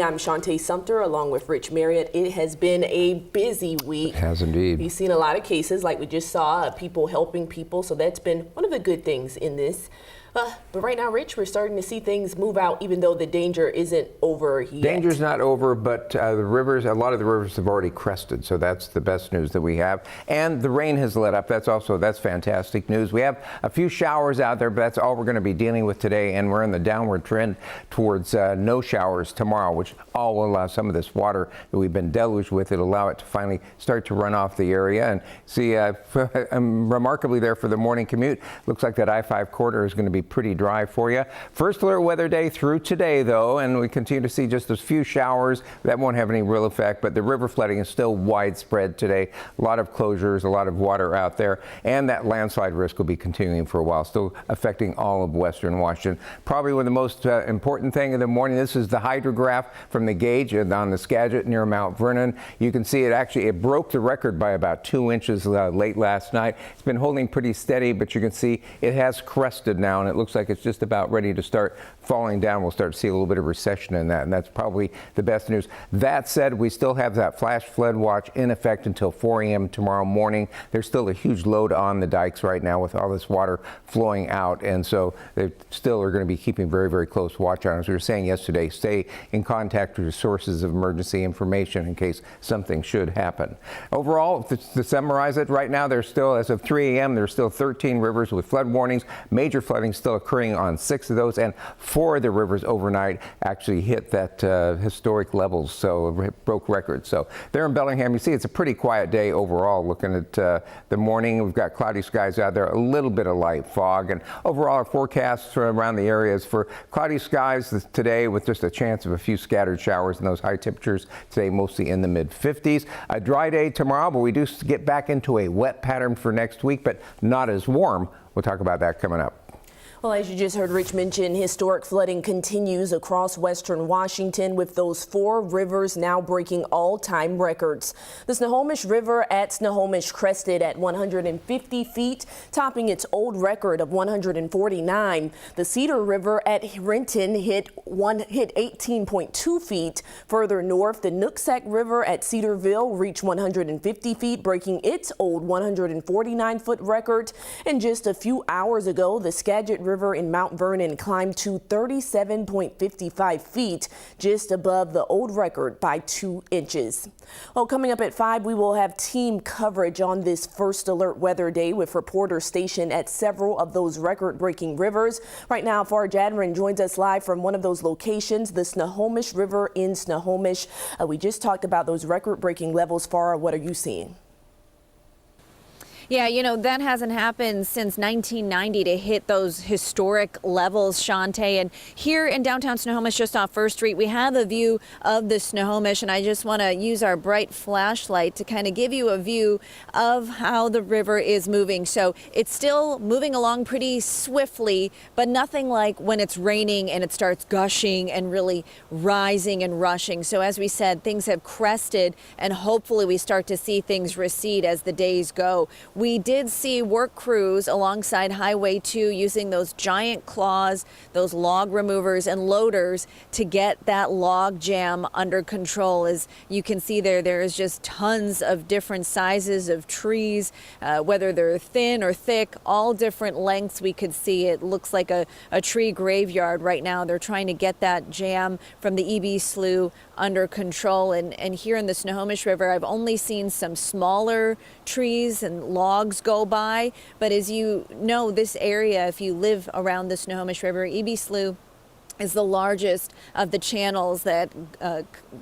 I'm Shantae Sumter along with Rich Marriott. It has been a busy week. It has indeed. We've seen a lot of cases like we just saw, people helping people. So that's been one of the good things in this. But right now, Rich, we're starting to see things move out, even though the danger isn't over yet. Danger's not over, but the rivers, a lot of the rivers have already crested. So that's the best news that we have. And the rain has let up. That's fantastic news. We have a few showers out there, but that's all we're going to be dealing with today. And we're in the downward trend towards no showers tomorrow, which all will allow some of this water that we've been deluged with. It'll allow it to finally start to run off the area. And see, remarkably there for the morning commute, looks like that I-5 corridor is going to be pretty dry for you. First alert weather day through today, though, and we continue to see just a few showers. That won't have any real effect, but the river flooding is still widespread today. A lot of closures, a lot of water out there, and that landslide risk will be continuing for a while, still affecting all of western Washington. Probably one of the most important thing in the morning, this is the hydrograph from the gauge on the Skagit near Mount Vernon. You can see it broke the record by about 2 inches late last night. It's been holding pretty steady, but you can see it has crested now, and it looks like it's just about ready to start falling down. We'll start to see a little bit of recession in that, and that's probably the best news. That said, we still have that flash flood watch in effect until 4 a.m. tomorrow morning. There's still a huge load on the dikes right now with all this water flowing out, and so they still are going to be keeping very, very close watch on. As we were saying yesterday, stay in contact with your sources of emergency information in case something should happen. Overall, to summarize it, right now there's still, as of 3 a.m., there's still 13 rivers with flood warnings. Major flooding still occurring on 6 of those, and 4 of the rivers overnight actually hit that historic levels, so it broke records. So there in Bellingham, you see it's a pretty quiet day overall. Looking at the morning, we've got cloudy skies out there, a little bit of light fog, and overall our forecast around the area is for cloudy skies today with just a chance of a few scattered showers, and those high temperatures today mostly in the mid-50s. A dry day tomorrow, but we do get back into a wet pattern for next week, but not as warm. We'll talk about that coming up. Well, as you just heard Rich mention, historic flooding continues across western Washington, with those 4 rivers now breaking all-time records. The Snohomish River at Snohomish crested at 150 feet, topping its old record of 149. The Cedar River at Renton hit 18.2 feet. Further north, the Nooksack River at Cedarville reached 150 feet, breaking its old 149-foot record. And just a few hours ago, the Skagit River in Mount Vernon climbed to 37.55 feet, just above the old record by 2 inches. Well, coming up at 5, we will have team coverage on this first alert weather day with reporters stationed at several of those record-breaking rivers. Right now, Farah Jadrin joins us live from one of those locations, the Snohomish River in Snohomish. We just talked about those record-breaking levels. Farah, what are you seeing? Yeah, you know, that hasn't happened since 1990 to hit those historic levels, Shantae. And here in downtown Snohomish, just off First Street, we have a view of the Snohomish, and I just want to use our bright flashlight to kind of give you a view of how the river is moving. So it's still moving along pretty swiftly, but nothing like when it's raining and it starts gushing and really rising and rushing. So as we said, things have crested, and hopefully we start to see things recede as the days go. We did see work crews alongside Highway 2 using those giant claws, those log removers and loaders to get that log jam under control. As you can see there is just tons of different sizes of trees, whether they're thin or thick, all different lengths we could see. It looks like a tree graveyard right now. They're trying to get that jam from the EB Slough under control. And here in the Snohomish River, I've only seen some smaller trees and logs go by. But as you know, this area, if you live around the Snohomish River, EB Slough is the largest of the channels that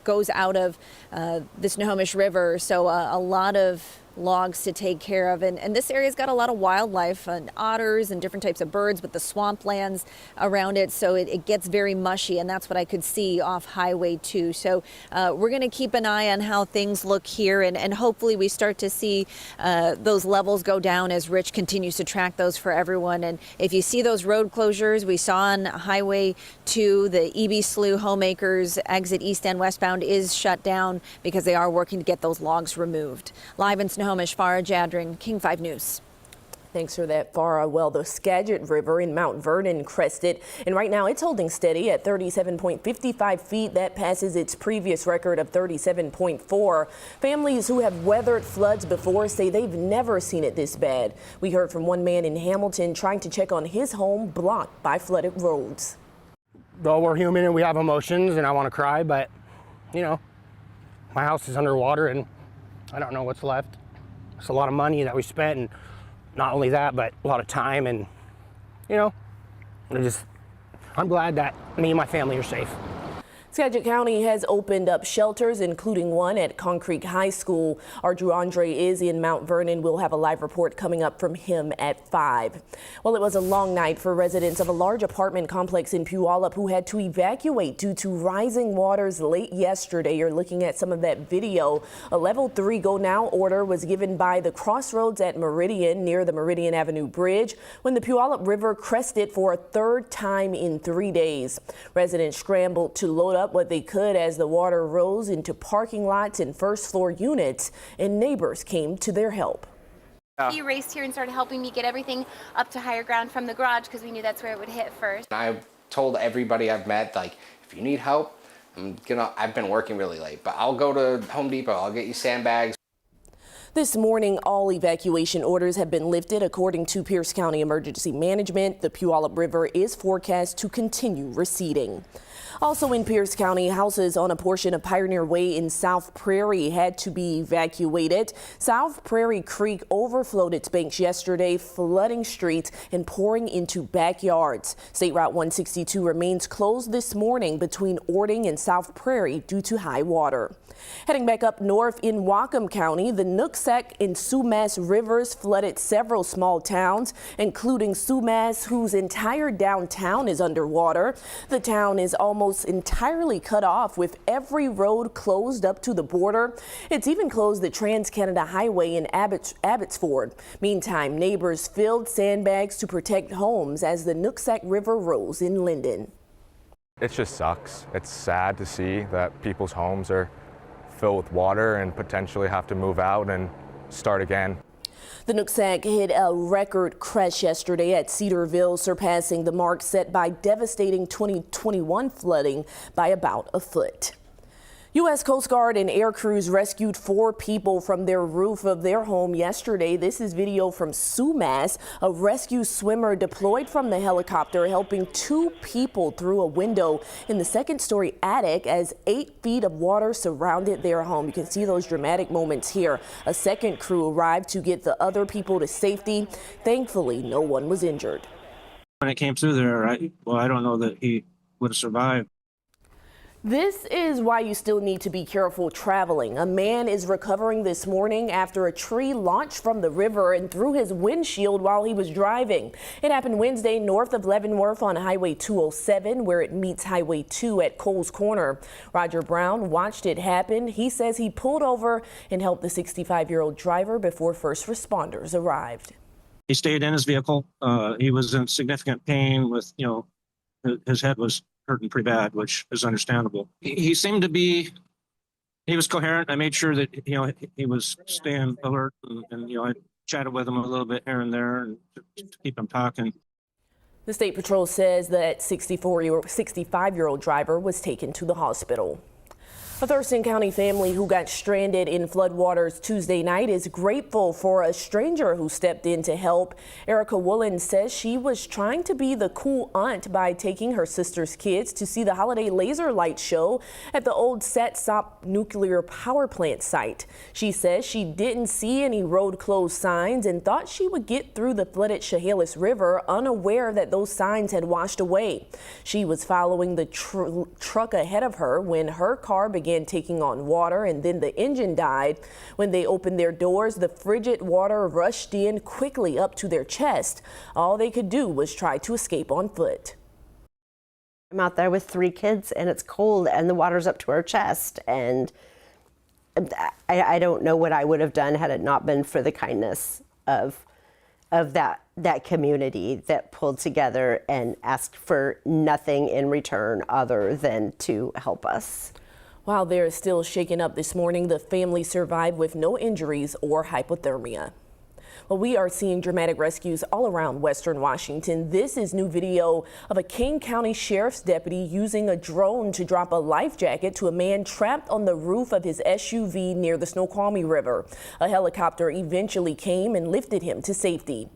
goes out of the Snohomish River. So a lot of logs to take care of, and this area's got a lot of wildlife and otters and different types of birds with the swamplands around it, so it gets very mushy, and that's what I could see off Highway 2. So we're going to keep an eye on how things look here, and hopefully we start to see those levels go down as Rich continues to track those for everyone. And if you see those road closures we saw on Highway 2, the EB Slough Homemakers exit east and westbound is shut down because they are working to get those logs removed. Live in Snohomish, Farah Jadrin, King 5 News. Thanks for that, Farah. Well, the Skagit River in Mount Vernon crested, and right now it's holding steady at 37.55 feet. That passes its previous record of 37.4. Families who have weathered floods before say they've never seen it this bad. We heard from one man in Hamilton trying to check on his home blocked by flooded roads. Though we're human and we have emotions and I want to cry, but, you know, my house is underwater and I don't know what's left. It's a lot of money that we spent, and not only that, but a lot of time, and, you know, I'm glad that me and my family are safe. Skagit County has opened up shelters, including one at Concrete High School. Our Drew Andre is in Mount Vernon. We'll have a live report coming up from him at 5. Well, it was a long night for residents of a large apartment complex in Puyallup who had to evacuate due to rising waters late yesterday. You're looking at some of that video. A level 3 go now order was given by the crossroads at Meridian near the Meridian Avenue Bridge when the Puyallup River crested for a third time in 3 days. Residents scrambled to load up what they could as the water rose into parking lots and first floor units, and neighbors came to their help. He raced here and started helping me get everything up to higher ground from the garage because we knew that's where it would hit first. I've told everybody I've met, like, if you need help, I've been working really late, but I'll go to Home Depot, I'll get you sandbags. This morning, all evacuation orders have been lifted according to Pierce County Emergency Management. The Puyallup River is forecast to continue receding. Also in Pierce County, houses on a portion of Pioneer Way in South Prairie had to be evacuated. South Prairie Creek overflowed its banks yesterday, flooding streets and pouring into backyards. State Route 162 remains closed this morning between Ording and South Prairie due to high water. Heading back up north in Whatcom County, the Nooksack and Sumas rivers flooded several small towns, including Sumas, whose entire downtown is underwater. The town is almost entirely cut off with every road closed up to the border. It's even closed the Trans-Canada Highway in Abbotsford. Meantime, neighbors filled sandbags to protect homes as the Nooksack River rose in Linden. It just sucks. It's sad to see that people's homes are filled with water and potentially have to move out and start again. The Nooksack hit a record crash yesterday at Cedarville, surpassing the mark set by devastating 2021 flooding by about a foot. U.S. Coast Guard and air crews rescued 4 people from their roof of their home yesterday. This is video from Sumas. A rescue swimmer deployed from the helicopter helping 2 people through a window in the second-story attic as 8 feet of water surrounded their home. You can see those dramatic moments here. A second crew arrived to get the other people to safety. Thankfully, no one was injured. When it came through there, I don't know that he would have survived. This is why you still need to be careful traveling. A man is recovering this morning after a tree launched from the river and through his windshield while he was driving. It happened Wednesday north of Leavenworth on Highway 207, where it meets Highway 2 at Coles Corner. Roger Brown watched it happen. He says he pulled over and helped the 65-year-old driver before first responders arrived. He stayed in his vehicle. He was in significant pain with, his head was hurting pretty bad, which is understandable. He seemed to be, he was coherent. I made sure that, he was staying alert and I chatted with him a little bit here and there and to keep him talking. The State Patrol says that 65-year-old driver was taken to the hospital. A Thurston County family who got stranded in floodwaters Tuesday night is grateful for a stranger who stepped in to help. Erica Woolen says she was trying to be the cool aunt by taking her sister's kids to see the holiday laser light show at the old Satsop nuclear power plant site. She says she didn't see any road closed signs and thought she would get through the flooded Chehalis River unaware that those signs had washed away. She was following the truck ahead of her when her car began taking on water and then the engine died. When they opened their doors, the frigid water rushed in quickly up to their chest. All they could do was try to escape on foot. I'm out there with 3 kids and it's cold and the water's up to our chest, and I don't know what I would have done had it not been for the kindness of that community that pulled together and asked for nothing in return other than to help us. While they're still shaken up this morning, the family survived with no injuries or hypothermia. Well, we are seeing dramatic rescues all around Western Washington. This is new video of a King County Sheriff's deputy using a drone to drop a life jacket to a man trapped on the roof of his SUV near the Snoqualmie River. A helicopter eventually came and lifted him to safety.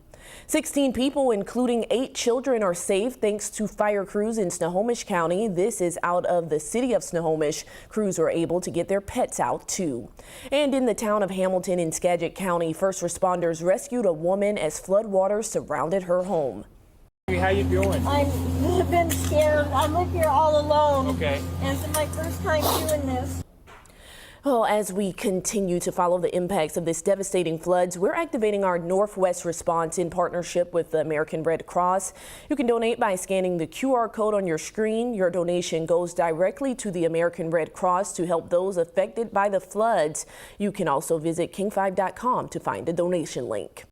16 people, including 8 children, are safe thanks to fire crews in Snohomish County. This is out of the city of Snohomish. Crews were able to get their pets out too. And in the town of Hamilton in Skagit County, first responders rescued a woman as floodwaters surrounded her home. How you doing? I've been scared. I live here all alone. Okay. And it's my first time doing this. Well, as we continue to follow the impacts of this devastating floods, we're activating our Northwest response in partnership with the American Red Cross. You can donate by scanning the QR code on your screen. Your donation goes directly to the American Red Cross to help those affected by the floods. You can also visit king5.com to find a donation link.